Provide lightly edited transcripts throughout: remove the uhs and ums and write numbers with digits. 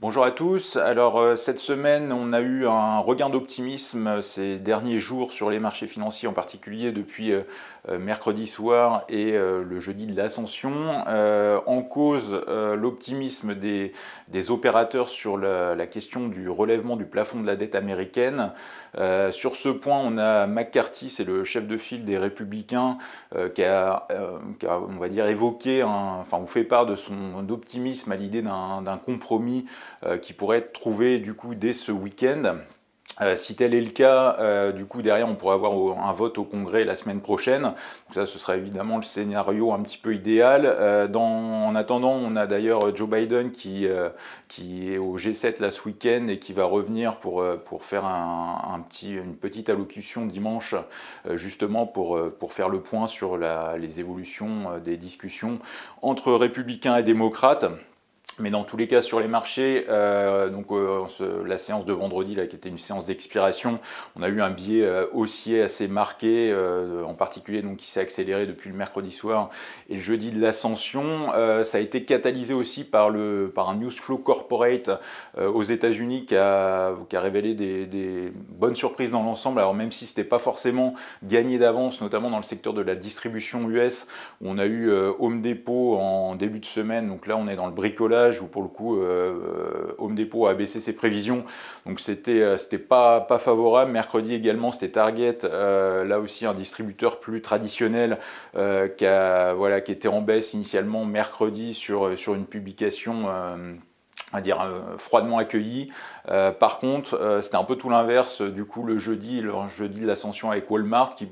Bonjour à tous. Alors cette semaine, on a eu un regain d'optimisme ces derniers jours sur les marchés financiers, en particulier depuis mercredi soir et le jeudi de l'Ascension. En cause, l'optimisme des opérateurs sur la question du relèvement du plafond de la dette américaine. Sur ce point, on a McCarthy, c'est le chef de file des Républicains, on va dire, ou fait part de son optimisme à l'idée d'un compromis qui pourrait être trouvé du coup dès ce week-end. Si tel est le cas, du coup derrière on pourrait avoir un vote au Congrès la semaine prochaine. Donc ça, ce serait évidemment le scénario un petit peu idéal. En attendant, on a d'ailleurs Joe Biden qui est au G7 là ce week-end et qui va revenir pour faire une petite allocution dimanche, justement pour faire le point sur les évolutions des discussions entre républicains et démocrates. Mais dans tous les cas, sur les marchés, la séance de vendredi, là, qui était une séance d'expiration, on a eu un biais haussier assez marqué, en particulier donc, qui s'est accéléré depuis le mercredi soir et le jeudi de l'Ascension. Ça a été catalysé aussi par un news flow corporate aux États-Unis qui a révélé des bonnes surprises dans l'ensemble. Alors même si ce n'était pas forcément gagné d'avance, notamment dans le secteur de la distribution US, où on a eu Home Depot en début de semaine, donc là on est dans le bricolage, où pour le coup Home Depot a baissé ses prévisions, donc c'était pas favorable. Mercredi également c'était Target, là aussi un distributeur plus traditionnel qui était en baisse initialement mercredi sur une publication on va dire froidement accueilli. Par contre, c'était un peu tout l'inverse du coup le jeudi de l'Ascension avec Walmart qui,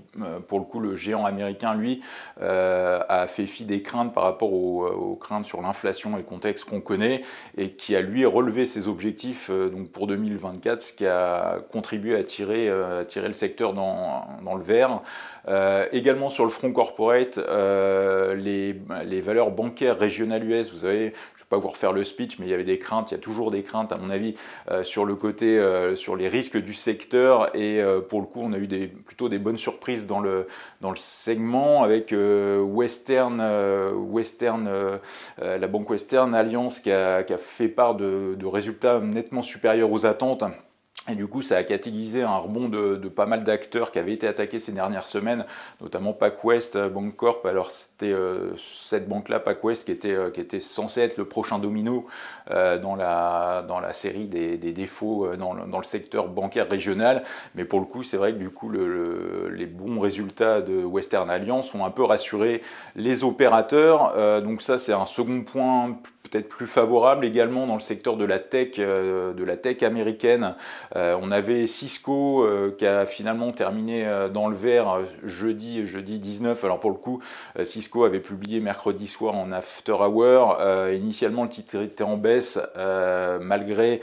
pour le coup, le géant américain, lui, a fait fi des craintes par rapport aux craintes sur l'inflation et le contexte qu'on connaît, et qui a lui relevé ses objectifs donc pour 2024, ce qui a contribué à tirer le secteur dans le vert. Également sur le front corporate, les valeurs bancaires régionales US, vous savez, je ne vais pas vous refaire le speech, mais il y avait des craintes, il y a toujours des craintes à mon avis sur le côté, sur les risques du secteur, et pour le coup on a eu plutôt des bonnes surprises dans le segment avec la banque Western Alliance qui a fait part de résultats nettement supérieurs aux attentes. Et du coup, ça a catalysé un rebond de pas mal d'acteurs qui avaient été attaqués ces dernières semaines, notamment PacWest Bancorp. Alors, c'était cette banque-là, PacWest, qui était censée être le prochain domino dans la série des défauts dans le secteur bancaire régional. Mais pour le coup, c'est vrai que du coup, les bons résultats de Western Alliance ont un peu rassuré les opérateurs. Donc ça, c'est un second point peut-être plus favorable. Également dans le secteur de la tech américaine. On avait Cisco qui a finalement terminé dans le vert jeudi 19. Alors pour le coup, Cisco avait publié mercredi soir en after hour. Initialement, le titre était en baisse malgré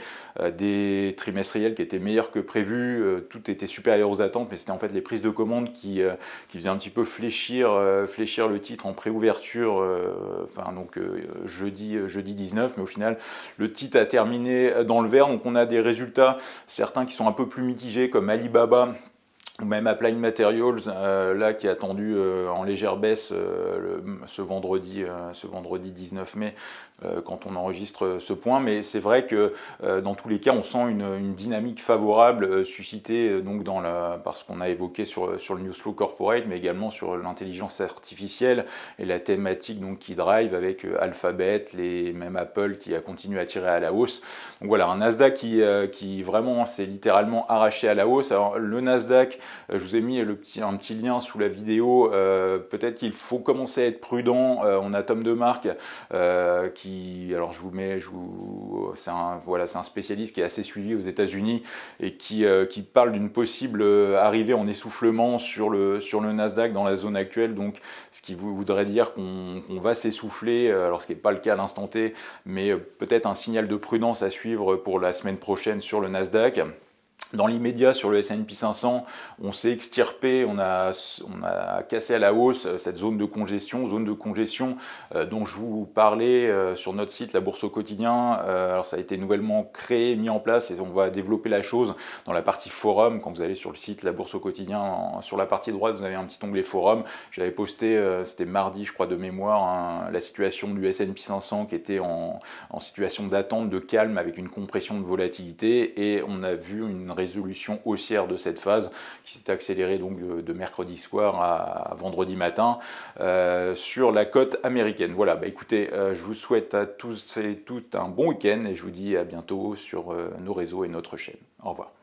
des trimestriels qui étaient meilleurs que prévu. Tout était supérieur aux attentes, mais c'était en fait les prises de commandes qui faisaient un petit peu fléchir le titre en préouverture, jeudi 19. Mais au final, le titre a terminé dans le vert. Donc on a des résultats, certains qui sont un peu plus mitigés, comme Alibaba ou même Applied Materials, là qui est attendu en légère baisse ce vendredi 19 mai, quand on enregistre ce point. Mais c'est vrai que dans tous les cas, on sent une dynamique favorable suscitée donc par ce qu'on a évoqué sur le Newsflow Corporate, mais également sur l'intelligence artificielle et la thématique donc, qui drive avec Alphabet, même Apple qui a continué à tirer à la hausse. Donc voilà, un Nasdaq qui vraiment s'est littéralement arraché à la hausse. Alors le Nasdaq, je vous ai mis un petit lien sous la vidéo. Peut-être qu'il faut commencer à être prudent. On a Tom DeMark alors c'est un spécialiste qui est assez suivi aux États-Unis et qui parle d'une possible arrivée en essoufflement sur le Nasdaq dans la zone actuelle. Donc ce qui voudrait dire qu'on va s'essouffler. Alors ce qui n'est pas le cas à l'instant T, mais peut-être un signal de prudence à suivre pour la semaine prochaine sur le Nasdaq. Dans l'immédiat, sur le S&P 500, on s'est extirpé, on a cassé à la hausse cette zone de congestion dont je vous parlais sur notre site, la Bourse au quotidien. Alors ça a été nouvellement créé, mis en place, et on va développer la chose dans la partie forum. Quand vous allez sur le site, la Bourse au quotidien, sur la partie droite, vous avez un petit onglet forum. J'avais posté, c'était mardi, je crois, de mémoire, hein, la situation du S&P 500 qui était en situation d'attente, de calme, avec une compression de volatilité, et on a vu une résolution haussière de cette phase qui s'est accélérée donc de mercredi soir à vendredi matin sur la cote américaine. Voilà, bah écoutez, je vous souhaite à tous et toutes un bon week-end et je vous dis à bientôt sur nos réseaux et notre chaîne. Au revoir.